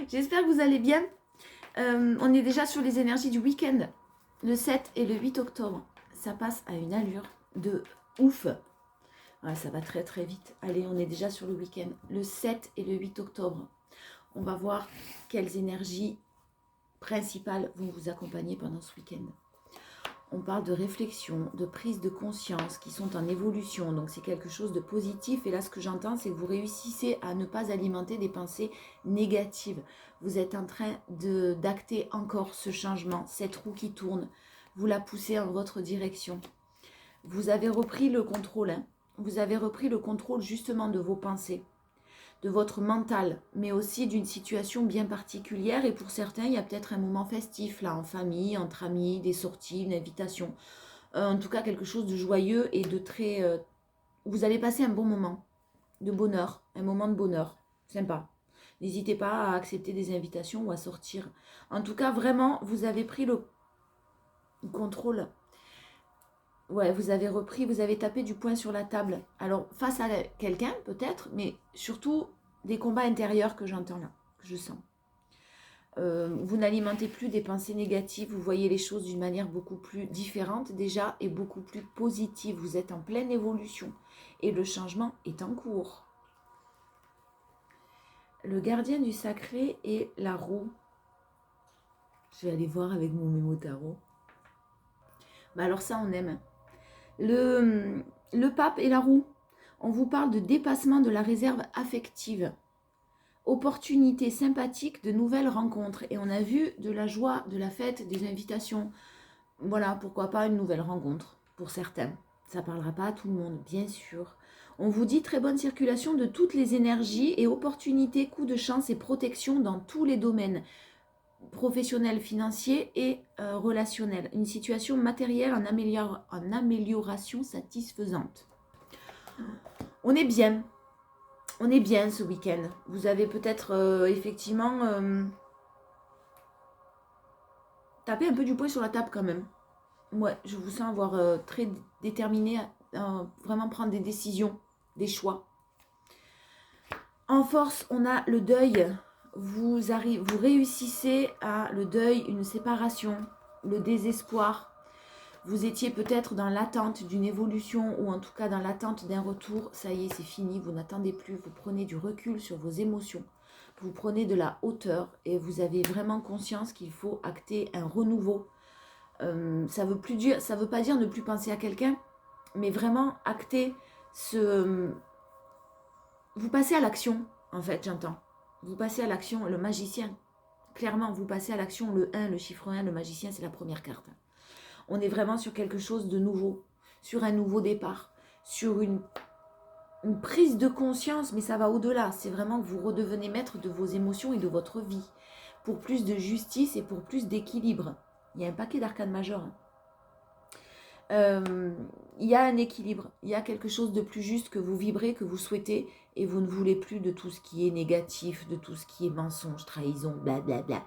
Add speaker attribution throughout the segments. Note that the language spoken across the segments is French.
Speaker 1: J'espère que vous allez bien. On est déjà sur les énergies du week-end, le 7 et le 8 octobre. Ça passe à une allure de ouf. Ouais, ça va très très vite. Allez, on est déjà sur le week-end, le 7 et le 8 octobre. On va voir quelles énergies principales vont vous accompagner pendant ce week-end. On parle de réflexion, de prise de conscience qui sont en évolution. Donc c'est quelque chose de positif. Et là, ce que j'entends, c'est que vous réussissez à ne pas alimenter des pensées négatives. Vous êtes en train d'acter encore ce changement, cette roue qui tourne. Vous la poussez en votre direction. Vous avez repris le contrôle. Hein. Vous avez repris le contrôle justement de vos pensées, de votre mental, mais aussi d'une situation bien particulière. Et pour certains, il y a peut-être un moment festif, là, en famille, entre amis, des sorties, une invitation. En tout cas, quelque chose de joyeux et de très... vous allez passer un bon moment de bonheur, un moment de bonheur, sympa. N'hésitez pas à accepter des invitations ou à sortir. En tout cas, vraiment, vous avez pris le contrôle. Ouais, vous avez repris, vous avez tapé du poing sur la table. Alors, face à quelqu'un, peut-être, mais surtout des combats intérieurs que j'entends là, que je sens. Vous n'alimentez plus des pensées négatives, vous voyez les choses d'une manière beaucoup plus différente déjà et beaucoup plus positive. Vous êtes en pleine évolution et le changement est en cours. Le gardien du sacré et la roue. Je vais aller voir avec mon mémo tarot. Bah alors ça, on aime. Le pape et la roue. On vous parle de dépassement de la réserve affective. Opportunité sympathique de nouvelles rencontres. Et on a vu de la joie, de la fête, des invitations. Voilà, pourquoi pas une nouvelle rencontre pour certains. Ça ne parlera pas à tout le monde, bien sûr. On vous dit très bonne circulation de toutes les énergies et opportunités, coups de chance et protection dans tous les domaines professionnels, financiers et relationnels. Une situation matérielle en amélioration satisfaisante. On est bien. On est bien ce week-end. Vous avez peut-être effectivement tapé un peu du poing sur la table quand même. Ouais, je vous sens avoir très déterminé à vraiment prendre des décisions, des choix. En force, on a le deuil. Vous réussissez à le deuil, une séparation, le désespoir. Vous étiez peut-être dans l'attente d'une évolution ou en tout cas dans l'attente d'un retour. Ça y est, c'est fini, vous n'attendez plus. Vous prenez du recul sur vos émotions. Vous prenez de la hauteur et vous avez vraiment conscience qu'il faut acter un renouveau. Ça veut pas dire ne plus penser à quelqu'un, mais vraiment acter ce... Vous passez à l'action, en fait, j'entends. Vous passez à l'action, le magicien. Clairement, vous passez à l'action, le 1, le chiffre 1, le magicien, c'est la première carte. On est vraiment sur quelque chose de nouveau, sur un nouveau départ, sur une prise de conscience, mais ça va au-delà. C'est vraiment que vous redevenez maître de vos émotions et de votre vie, pour plus de justice et pour plus d'équilibre. Il y a un paquet d'arcanes majeures. Il y a un équilibre, il y a quelque chose de plus juste que vous vibrez, que vous souhaitez, et vous ne voulez plus de tout ce qui est négatif, de tout ce qui est mensonge, trahison, blablabla.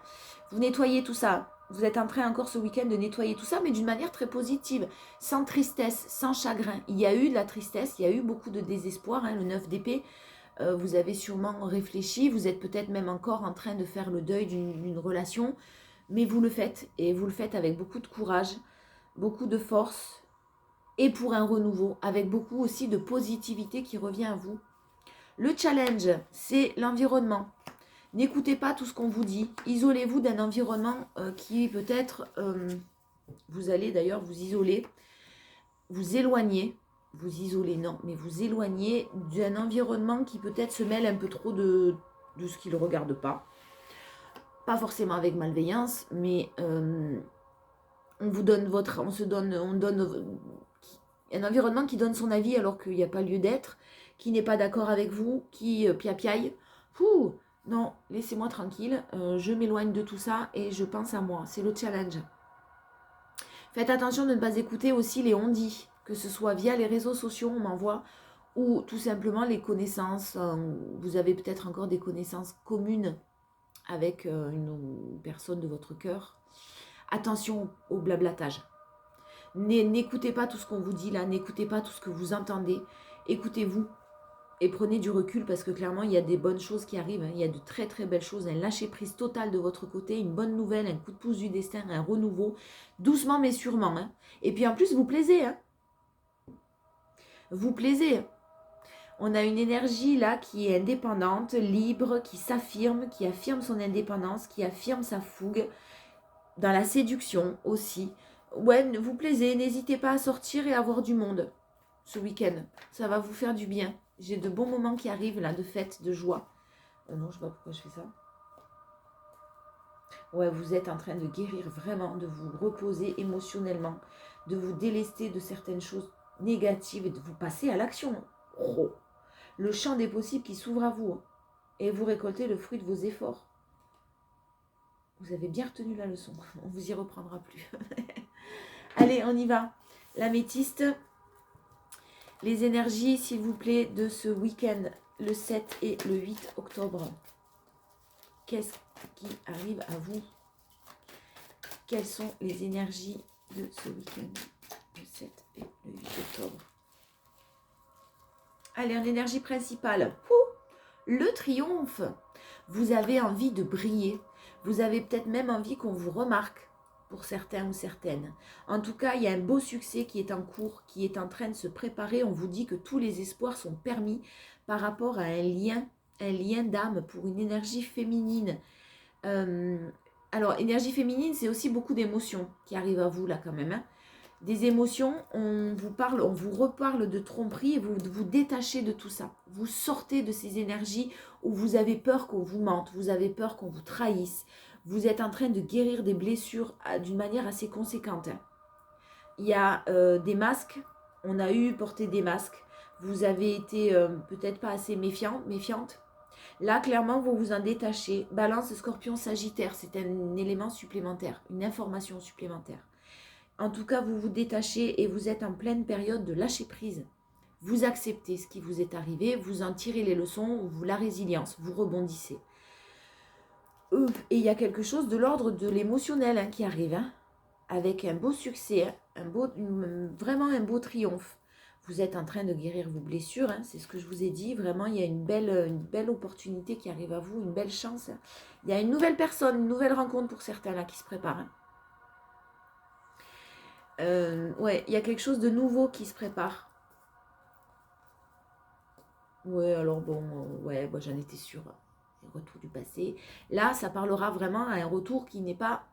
Speaker 1: Vous nettoyez tout ça. Vous êtes en train encore ce week-end de nettoyer tout ça, mais d'une manière très positive, sans tristesse, sans chagrin. Il y a eu de la tristesse, il y a eu beaucoup de désespoir, hein, le 9 d'épée. Vous avez sûrement réfléchi, vous êtes peut-être même encore en train de faire le deuil d'une relation, mais vous le faites, et vous le faites avec beaucoup de courage, beaucoup de force, et pour un renouveau, avec beaucoup aussi de positivité qui revient à vous. Le challenge, c'est l'environnement. N'écoutez pas tout ce qu'on vous dit. Isolez-vous d'un environnement qui peut-être, vous allez d'ailleurs vous isoler, vous éloigner, vous isoler non, mais vous éloigner d'un environnement qui peut-être se mêle un peu trop de ce qui ne le regarde pas. Pas forcément avec malveillance, mais on vous donne on donne un environnement qui donne son avis alors qu'il n'y a pas lieu d'être, qui n'est pas d'accord avec vous, qui piapiaille. Non, laissez-moi tranquille, je m'éloigne de tout ça et je pense à moi. C'est le challenge. Faites attention de ne pas écouter aussi les on-dit, que ce soit via les réseaux sociaux, on m'envoie, ou tout simplement les connaissances. Vous avez peut-être encore des connaissances communes avec une personne de votre cœur. Attention au blablatage. N'écoutez pas tout ce qu'on vous dit là, n'écoutez pas tout ce que vous entendez. Écoutez-vous. Et prenez du recul parce que clairement, il y a des bonnes choses qui arrivent. Hein. Il y a de très très belles choses. Un lâcher-prise total de votre côté, une bonne nouvelle, un coup de pouce du destin, un renouveau. Doucement mais sûrement. Hein. Et puis en plus, vous plaisez. Hein. Vous plaisez. On a une énergie là qui est indépendante, libre, qui s'affirme, qui affirme son indépendance, qui affirme sa fougue. Dans la séduction aussi. Ouais, vous plaisez. N'hésitez pas à sortir et à voir du monde ce week-end. Ça va vous faire du bien. J'ai de bons moments qui arrivent là, de fête, de joie. Non, je sais pas pourquoi je fais ça. Ouais, vous êtes en train de guérir vraiment, de vous reposer émotionnellement, de vous délester de certaines choses négatives et de vous passer à l'action. Oh, le champ des possibles qui s'ouvre à vous. Et vous récoltez le fruit de vos efforts. Vous avez bien retenu la leçon. On vous y reprendra plus. Allez, on y va. L'améthyste. Les énergies, s'il vous plaît, de ce week-end, le 7 et le 8 octobre. Qu'est-ce qui arrive à vous? Quelles sont les énergies de ce week-end, le 7 et le 8 octobre? Allez, en énergie principale, le triomphe. Vous avez envie de briller. Vous avez peut-être même envie qu'on vous remarque. Pour certains ou certaines. En tout cas, il y a un beau succès qui est en cours, qui est en train de se préparer. On vous dit que tous les espoirs sont permis par rapport à un lien d'âme pour une énergie féminine. Alors, énergie féminine, c'est aussi beaucoup d'émotions qui arrivent à vous là quand même. Hein. Des émotions, on vous reparle de tromperie et vous vous détachez de tout ça. Vous sortez de ces énergies où vous avez peur qu'on vous mente, vous avez peur qu'on vous trahisse. Vous êtes en train de guérir des blessures d'une manière assez conséquente. Il y a des masques, on a eu porté des masques. Vous avez été peut-être pas assez méfiante. Là, clairement, vous vous en détachez. Balance, Scorpion, Sagittaire, c'est un élément supplémentaire, une information supplémentaire. En tout cas, vous vous détachez et vous êtes en pleine période de lâcher prise. Vous acceptez ce qui vous est arrivé, vous en tirez les leçons, vous la résilience, vous rebondissez. Et il y a quelque chose de l'ordre de l'émotionnel hein, qui arrive, hein, avec un beau succès, hein, vraiment un beau triomphe. Vous êtes en train de guérir vos blessures, hein, c'est ce que je vous ai dit. Vraiment, il y a une belle opportunité qui arrive à vous, une belle chance. Hein. Il y a une nouvelle personne, une nouvelle rencontre pour certains là qui se prépare. Hein. Ouais, il y a quelque chose de nouveau qui se prépare. Ouais, alors bon, ouais, moi j'en étais sûre. Retour du passé. Là, ça parlera vraiment à un retour qui n'est pas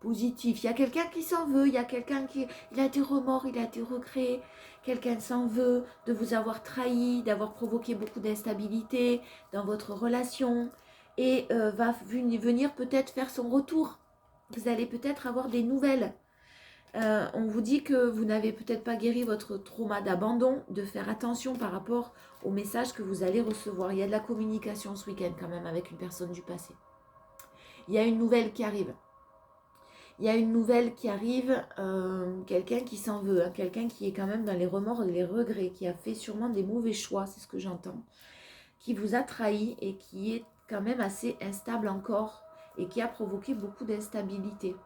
Speaker 1: positif. Il y a quelqu'un qui s'en veut, il y a quelqu'un qui il a des remords, il a des regrets. Quelqu'un s'en veut de vous avoir trahi, d'avoir provoqué beaucoup d'instabilité dans votre relation et va venir peut-être faire son retour. Vous allez peut-être avoir des nouvelles. On vous dit que vous n'avez peut-être pas guéri votre trauma d'abandon, de faire attention par rapport aux messages que vous allez recevoir. Il y a de la communication ce week-end quand même avec une personne du passé. Il y a une nouvelle qui arrive. Quelqu'un qui s'en veut, hein, quelqu'un qui est quand même dans les remords et les regrets, qui a fait sûrement des mauvais choix, c'est ce que j'entends, qui vous a trahi et qui est quand même assez instable encore et qui a provoqué beaucoup d'instabilité.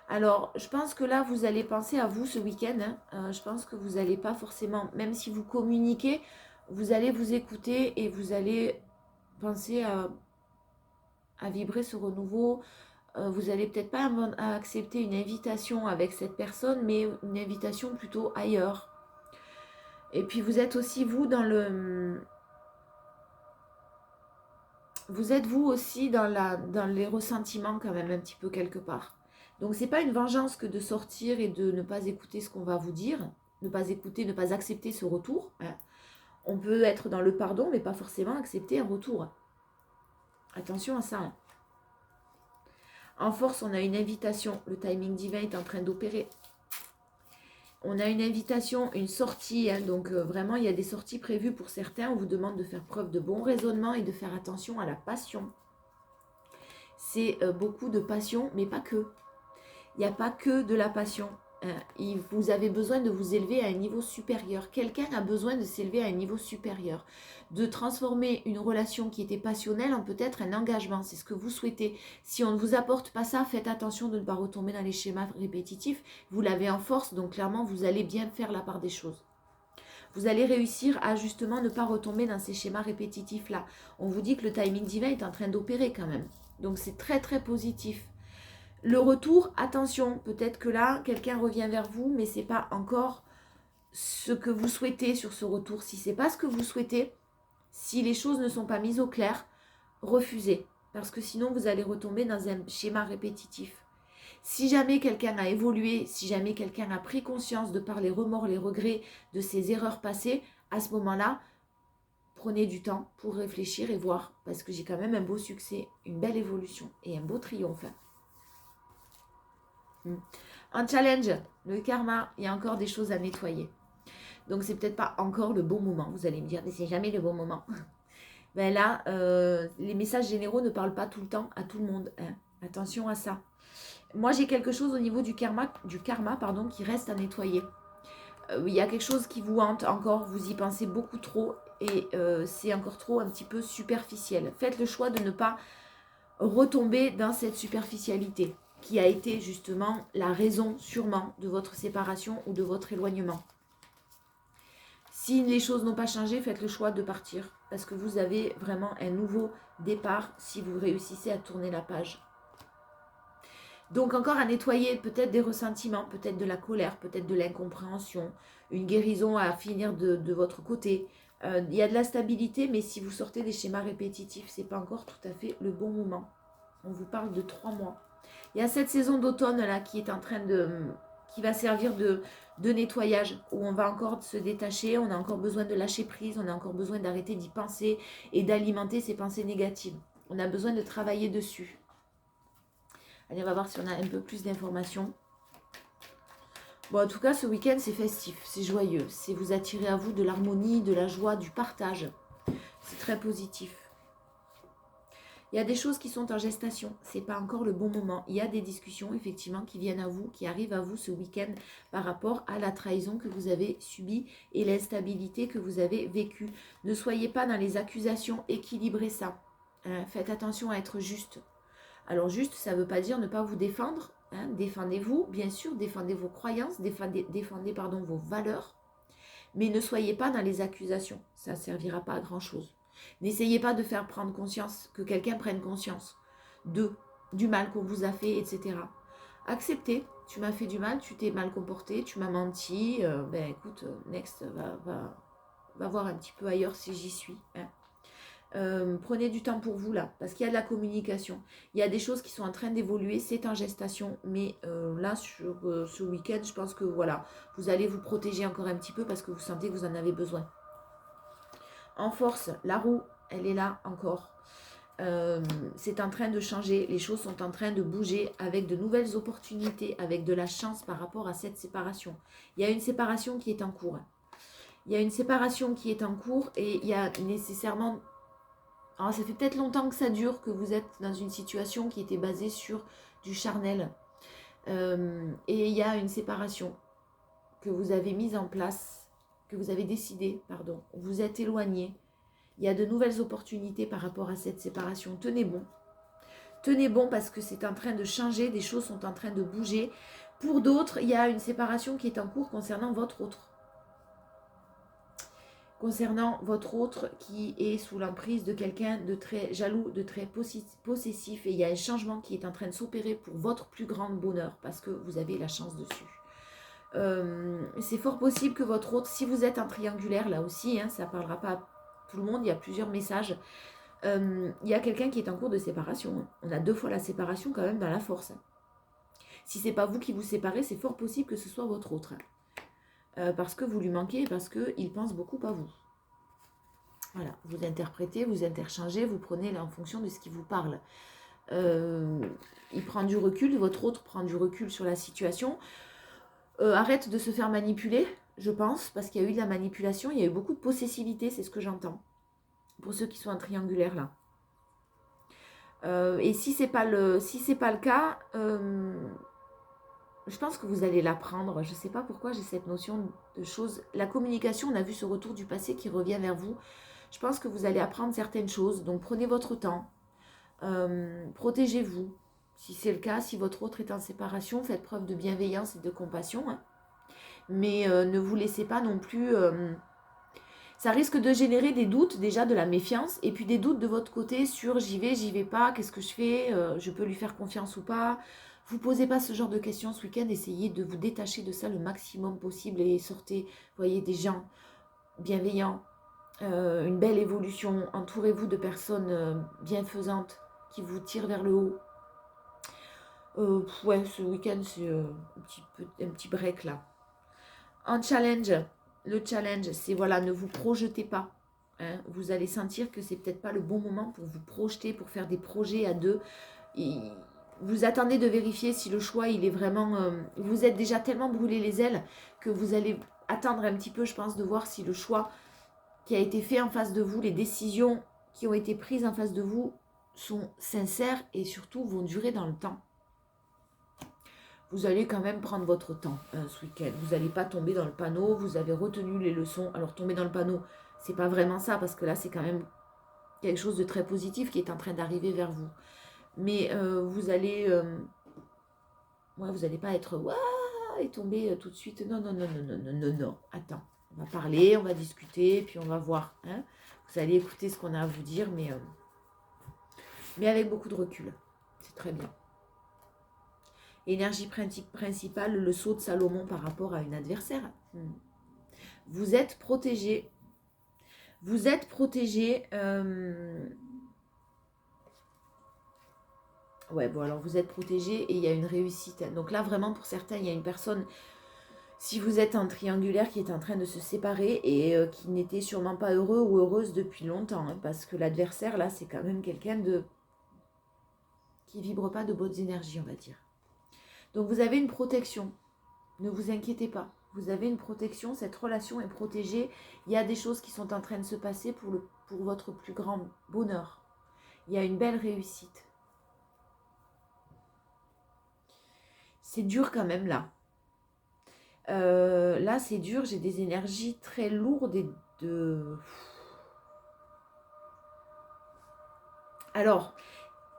Speaker 1: Alors, je pense que là, vous allez penser à vous ce week-end. Hein. Je pense que vous n'allez pas forcément, même si vous communiquez, vous allez vous écouter et vous allez penser à vibrer ce renouveau. Vous n'allez peut-être pas accepter une invitation avec cette personne, mais une invitation plutôt ailleurs. Et puis, vous êtes aussi, vous, Vous êtes, vous aussi, dans les ressentiments quand même, un petit peu quelque part. Donc, c'est pas une vengeance que de sortir et de ne pas écouter ce qu'on va vous dire, ne pas écouter, ne pas accepter ce retour. Hein. On peut être dans le pardon, mais pas forcément accepter un retour. Attention à ça. Hein. En force, on a une invitation. Le timing divin est en train d'opérer. On a une invitation, une sortie. Hein, donc, vraiment, il y a des sorties prévues pour certains. On vous demande de faire preuve de bon raisonnement et de faire attention à la passion. C'est beaucoup de passion, mais pas que. Il n'y a pas que de la passion. Vous avez besoin de vous élever à un niveau supérieur. Quelqu'un a besoin de s'élever à un niveau supérieur. De transformer une relation qui était passionnelle en peut-être un engagement. C'est ce que vous souhaitez. Si on ne vous apporte pas ça, faites attention de ne pas retomber dans les schémas répétitifs. Vous l'avez en force, donc clairement, vous allez bien faire la part des choses. Vous allez réussir à justement ne pas retomber dans ces schémas répétitifs-là. On vous dit que le timing divin est en train d'opérer quand même. Donc c'est très très positif. Le retour, attention, peut-être que là, quelqu'un revient vers vous, mais ce n'est pas encore ce que vous souhaitez sur ce retour. Si ce n'est pas ce que vous souhaitez, si les choses ne sont pas mises au clair, refusez. Parce que sinon, vous allez retomber dans un schéma répétitif. Si jamais quelqu'un a évolué, si jamais quelqu'un a pris conscience de par les remords, les regrets de ses erreurs passées, à ce moment-là, prenez du temps pour réfléchir et voir. Parce que j'ai quand même un beau succès, une belle évolution et un beau triomphe. Un challenge, le karma, il y a encore des choses à nettoyer. Donc c'est peut-être pas encore le bon moment. Vous allez me dire, mais c'est jamais le bon moment. Ben là, les messages généraux ne parlent pas tout le temps à tout le monde. Hein. Attention à ça. Moi, j'ai quelque chose au niveau du karma qui reste à nettoyer. Il y a quelque chose qui vous hante encore, vous y pensez beaucoup trop et c'est encore trop un petit peu superficiel. Faites le choix de ne pas retomber dans cette superficialité qui a été justement la raison sûrement de votre séparation ou de votre éloignement. Si les choses n'ont pas changé, faites le choix de partir parce que vous avez vraiment un nouveau départ si vous réussissez à tourner la page. Donc encore à nettoyer peut-être des ressentiments, peut-être de la colère, peut-être de l'incompréhension, une guérison à finir de votre côté. Il y a de la stabilité, mais si vous sortez des schémas répétitifs, ce n'est pas encore tout à fait le bon moment. On vous parle de 3 mois. Il y a cette saison d'automne là qui est en train qui va servir de nettoyage, où on va encore se détacher, on a encore besoin de lâcher prise, on a encore besoin d'arrêter d'y penser et d'alimenter ces pensées négatives. On a besoin de travailler dessus. Allez, on va voir si on a un peu plus d'informations. Bon, en tout cas, ce week-end, c'est festif, c'est joyeux. C'est vous attirer à vous de l'harmonie, de la joie, du partage. C'est très positif. Il y a des choses qui sont en gestation. Ce n'est pas encore le bon moment. Il y a des discussions, effectivement, qui viennent à vous, qui arrivent à vous ce week-end par rapport à la trahison que vous avez subie et l'instabilité que vous avez vécue. Ne soyez pas dans les accusations, équilibrez ça. Faites attention à être juste. Alors juste, ça ne veut pas dire ne pas vous défendre. Hein. Défendez-vous, bien sûr, défendez vos croyances, défendez vos valeurs. Mais ne soyez pas dans les accusations. Ça ne servira pas à grand-chose. N'essayez pas de faire prendre conscience, que quelqu'un prenne conscience du mal qu'on vous a fait, etc. Acceptez, tu m'as fait du mal, tu t'es mal comporté, tu m'as menti. Ben écoute, next, va voir un petit peu ailleurs si j'y suis. Hein. Prenez du temps pour vous là, parce qu'il y a de la communication. Il y a des choses qui sont en train d'évoluer, c'est en gestation. Mais là, sur ce week-end, je pense que voilà, vous allez vous protéger encore un petit peu parce que vous sentez que vous en avez besoin. En force, la roue, elle est là encore. C'est en train de changer, les choses sont en train de bouger avec de nouvelles opportunités, avec de la chance par rapport à cette séparation. Il y a une séparation qui est en cours. Il y a une séparation qui est en cours et il y a nécessairement... Alors, ça fait peut-être longtemps que ça dure, que vous êtes dans une situation qui était basée sur du charnel. Et il y a une séparation que vous avez mise en place, que vous avez décidé, pardon. Vous êtes éloigné. Il y a de nouvelles opportunités par rapport à cette séparation. Tenez bon. Tenez bon parce que c'est en train de changer, des choses sont en train de bouger. Pour d'autres, il y a une séparation qui est en cours concernant votre autre. Concernant votre autre qui est sous l'emprise de quelqu'un de très jaloux, de très possessif. Et il y a un changement qui est en train de s'opérer pour votre plus grand bonheur parce que vous avez la chance dessus. C'est fort possible que votre autre, si vous êtes un triangulaire là aussi, hein, ça ne parlera pas à tout le monde, il y a plusieurs messages. Il y a quelqu'un qui est en cours de séparation. On a 2 fois la séparation quand même dans la force. Si ce n'est pas vous qui vous séparez, c'est fort possible que ce soit votre autre. Parce que vous lui manquez et parce qu'il pense beaucoup à vous. Voilà, vous interprétez, vous interchangez, vous prenez là en fonction de ce qui vous parle. Il prend du recul, votre autre prend du recul sur la situation. Arrête de se faire manipuler, je pense, parce qu'il y a eu de la manipulation, il y a eu beaucoup de possessivité, c'est ce que j'entends. Pour ceux qui sont en triangulaire là. Et si c'est pas le cas, je pense que vous allez l'apprendre. Je ne sais pas pourquoi j'ai cette notion de choses. La communication, on a vu ce retour du passé qui revient vers vous. Je pense que vous allez apprendre certaines choses. Donc prenez votre temps. Protégez-vous. Si c'est le cas, si votre autre est en séparation, faites preuve de bienveillance et de compassion. Hein. Mais ne vous laissez pas non plus Ça risque de générer des doutes, déjà de la méfiance, et puis des doutes de votre côté sur j'y vais pas, qu'est-ce que je fais, je peux lui faire confiance ou pas. Vous posez pas ce genre de questions ce week-end, essayez de vous détacher de ça le maximum possible et sortez, voyez, des gens bienveillants, une belle évolution, entourez-vous de personnes bienfaisantes qui vous tirent vers le haut. Ouais, ce week-end, c'est un petit break là. En challenge, le challenge, c'est voilà, ne vous projetez pas. Hein. Vous allez sentir que c'est peut-être pas le bon moment pour vous projeter, pour faire des projets à deux. Vous attendez de vérifier si le choix, il est vraiment... vous êtes déjà tellement brûlé les ailes que vous allez attendre un petit peu, je pense, de voir si le choix qui a été fait en face de vous, les décisions qui ont été prises en face de vous sont sincères et surtout vont durer dans le temps. Vous allez quand même prendre votre temps ce week-end. Vous n'allez pas tomber dans le panneau. Vous avez retenu les leçons. Alors, tomber dans le panneau, c'est pas vraiment ça, parce que là, c'est quand même quelque chose de très positif qui est en train d'arriver vers vous. Mais vous allez... vous n'allez pas être... Ouah et tomber tout de suite. Non, non, non, non, non, non, non, non. Attends, on va parler, on va discuter, puis on va voir. Hein. Vous allez écouter ce qu'on a à vous dire, mais avec beaucoup de recul. C'est très bien. Énergie principale, le sceau de Salomon par rapport à une adversaire. Vous êtes protégé. Vous êtes protégé. Ouais, bon, alors vous êtes protégé et il y a une réussite. Donc là, vraiment, pour certains, il y a une personne, si vous êtes en triangulaire, qui est en train de se séparer et qui n'était sûrement pas heureux ou heureuse depuis longtemps. Hein, parce que l'adversaire, là, c'est quand même quelqu'un qui vibre pas de bonnes énergies, on va dire. Donc vous avez une protection, ne vous inquiétez pas, vous avez une protection, cette relation est protégée, il y a des choses qui sont en train de se passer pour votre plus grand bonheur, il y a une belle réussite. C'est dur quand même là, là c'est dur, j'ai des énergies très lourdes et de... Alors...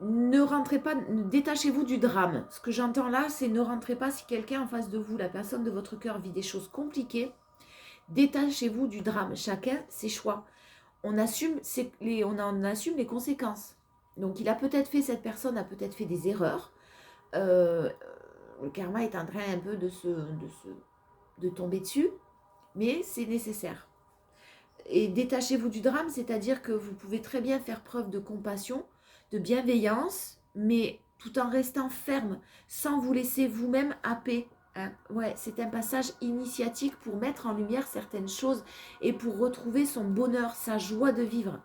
Speaker 1: Ne rentrez pas, détachez-vous du drame. Ce que j'entends là, c'est ne rentrez pas si quelqu'un en face de vous, la personne de votre cœur, vit des choses compliquées. Détachez-vous du drame. Chacun ses choix. On assume les conséquences. Donc il a peut-être fait, cette personne a peut-être fait des erreurs. Le karma est en train un peu de tomber dessus, mais c'est nécessaire. Et détachez-vous du drame, c'est-à-dire que vous pouvez très bien faire preuve de compassion, de bienveillance, mais tout en restant ferme, sans vous laisser vous-même happer. Hein. Ouais, c'est un passage initiatique pour mettre en lumière certaines choses et pour retrouver son bonheur, sa joie de vivre.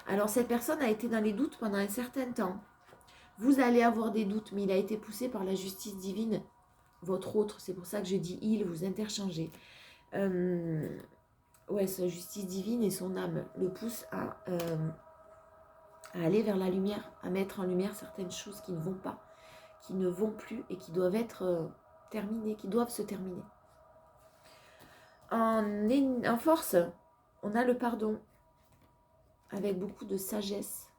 Speaker 1: Alors cette personne a été dans les doutes pendant un certain temps. Vous allez avoir des doutes, mais il a été poussé par la justice divine, votre autre, c'est pour ça que je dis il, vous interchangez. Ouais, sa justice divine et son âme le poussent à aller vers la lumière, à mettre en lumière certaines choses qui ne vont pas, qui ne vont plus et qui doivent être terminées, qui doivent se terminer. En force, on a le pardon, avec beaucoup de sagesse.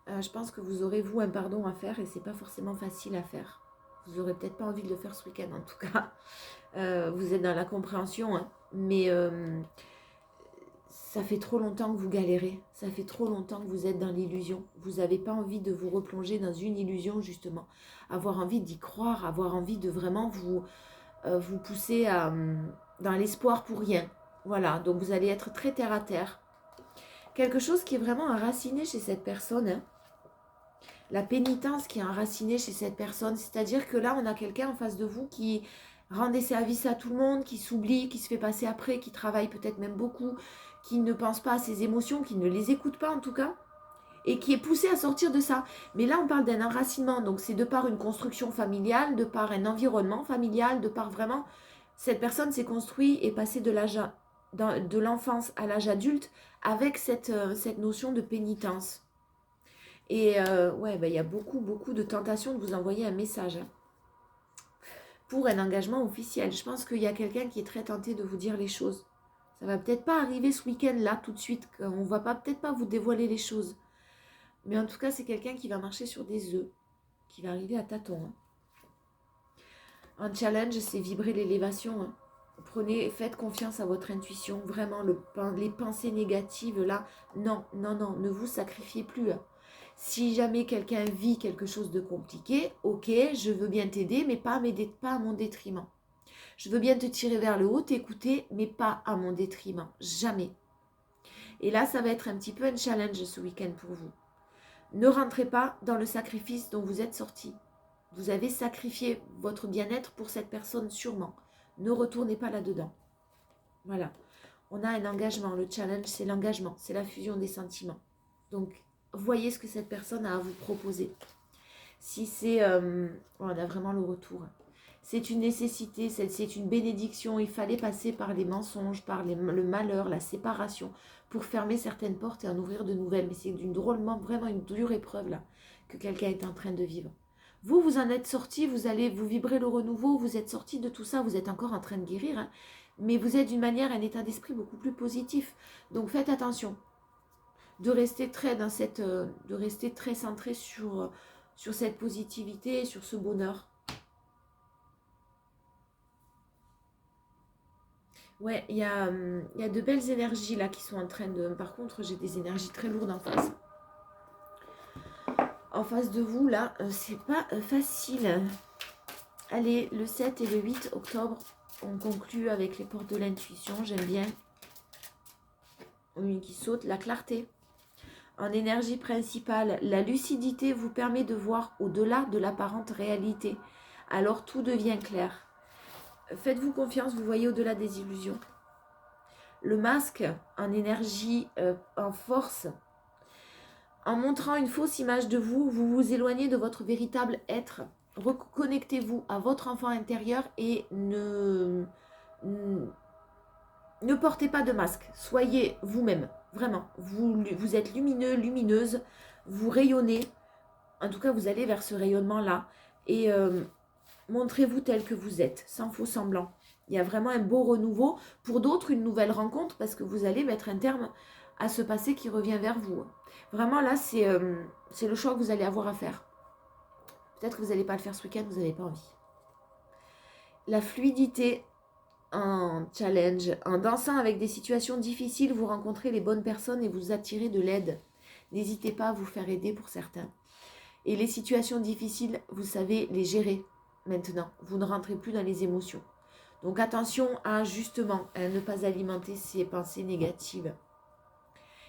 Speaker 1: Je pense que vous aurez, vous, un pardon à faire et c'est pas forcément facile à faire. Vous n'aurez peut-être pas envie de le faire ce week-end, en tout cas. Vous êtes dans la compréhension, hein, mais... ça fait trop longtemps que vous galérez, ça fait trop longtemps que vous êtes dans l'illusion. Vous n'avez pas envie de vous replonger dans une illusion, justement. Avoir envie d'y croire, avoir envie de vraiment vous pousser dans l'espoir pour rien. Voilà, donc vous allez être très terre à terre. Quelque chose qui est vraiment enraciné chez cette personne, hein. La pénitence qui est enracinée chez cette personne, c'est-à-dire que là, on a quelqu'un en face de vous qui rend des services à tout le monde, qui s'oublie, qui se fait passer après, qui travaille peut-être même beaucoup, qui ne pense pas à ses émotions, qui ne les écoute pas en tout cas, et qui est poussé à sortir de ça. Mais là, on parle d'un enracinement, donc c'est de par une construction familiale, de par un environnement familial, de par vraiment... Cette personne s'est construite et passée de l'enfance à l'âge adulte avec cette notion de pénitence. Et il y a beaucoup de tentations de vous envoyer un message pour un engagement officiel. Je pense qu'il y a quelqu'un qui est très tenté de vous dire les choses. Ça va peut-être pas arriver ce week-end là tout de suite. On va peut-être pas vous dévoiler les choses. Mais en tout cas, c'est quelqu'un qui va marcher sur des œufs, qui va arriver à tâtons. Hein. Un challenge, c'est vibrer l'élévation. Hein. Faites confiance à votre intuition. Vraiment, les pensées négatives, là, non, non, non, ne vous sacrifiez plus. Si jamais quelqu'un vit quelque chose de compliqué, ok, je veux bien t'aider, mais pas à mon détriment. Je veux bien te tirer vers le haut, t'écouter, mais pas à mon détriment. Jamais. Et là, ça va être un petit peu un challenge ce week-end pour vous. Ne rentrez pas dans le sacrifice dont vous êtes sorti. Vous avez sacrifié votre bien-être pour cette personne sûrement. Ne retournez pas là-dedans. Voilà. On a un engagement. Le challenge, c'est l'engagement. C'est la fusion des sentiments. Donc, voyez ce que cette personne a à vous proposer. Si c'est... on a vraiment le retour. C'est une nécessité, c'est une bénédiction. Il fallait passer par les mensonges, par le malheur, la séparation, pour fermer certaines portes et en ouvrir de nouvelles. Mais c'est vraiment une dure épreuve là que quelqu'un est en train de vivre. Vous en êtes sorti, vous vibrez le renouveau, vous êtes sorti de tout ça, vous êtes encore en train de guérir, hein, mais vous êtes d'une manière, un état d'esprit beaucoup plus positif. Donc faites attention de rester très centré sur cette positivité, sur ce bonheur. Ouais, il y a de belles énergies là qui sont en train de... Par contre, j'ai des énergies très lourdes en face. En face de vous, là, c'est pas facile. Allez, le 7 et le 8 octobre, on conclut avec les portes de l'intuition. J'aime bien. Une qui saute, la clarté. En énergie principale, la lucidité vous permet de voir au-delà de l'apparente réalité. Alors tout devient clair. Faites-vous confiance, vous voyez au-delà des illusions. Le masque, en énergie, en force, en montrant une fausse image de vous, vous vous éloignez de votre véritable être. Reconnectez-vous à votre enfant intérieur et ne portez pas de masque. Soyez vous-même, vraiment. Vous êtes lumineux, lumineuse, vous rayonnez. En tout cas, vous allez vers ce rayonnement-là. Et montrez-vous tel que vous êtes, sans faux semblant. Il y a vraiment un beau renouveau. Pour d'autres, une nouvelle rencontre, parce que vous allez mettre un terme à ce passé qui revient vers vous. Vraiment, là, c'est le choix que vous allez avoir à faire. Peut-être que vous n'allez pas le faire ce week-end, vous n'avez pas envie. La fluidité en challenge. En dansant avec des situations difficiles, vous rencontrez les bonnes personnes et vous attirez de l'aide. N'hésitez pas à vous faire aider pour certains. Et les situations difficiles, vous savez les gérer maintenant. Vous ne rentrez plus dans les émotions. Donc attention à justement à ne pas alimenter ces pensées négatives.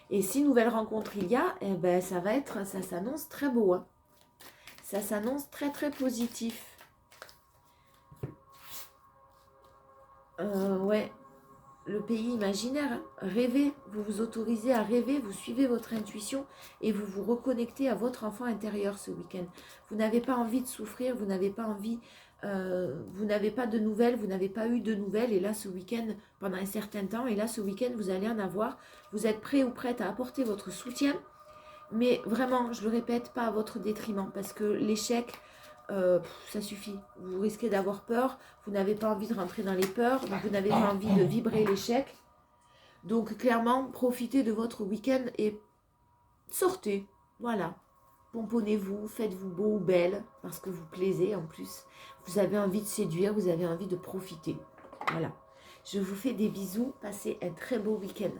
Speaker 1: Et si nouvelle rencontre il y a, eh ben ça s'annonce très beau. Hein. Ça s'annonce très très positif. Ouais, le pays imaginaire, hein. Rêvez, vous vous autorisez à rêver, vous suivez votre intuition et vous vous reconnectez à votre enfant intérieur ce week-end. Vous n'avez pas envie de souffrir, vous n'avez pas envie, vous n'avez pas de nouvelles, vous n'avez pas eu de nouvelles et là ce week-end, pendant un certain temps, et là ce week-end vous allez en avoir, vous êtes prêt ou prête à apporter votre soutien, mais vraiment, je le répète, pas à votre détriment parce que l'échec... ça suffit. Vous risquez d'avoir peur. Vous n'avez pas envie de rentrer dans les peurs. Donc vous n'avez pas envie de vibrer l'échec. Donc clairement, profitez de votre week-end et sortez. Voilà. Pomponnez-vous, faites-vous beau ou belle parce que vous plaisez en plus. Vous avez envie de séduire, vous avez envie de profiter. Voilà. Je vous fais des bisous. Passez un très beau week-end.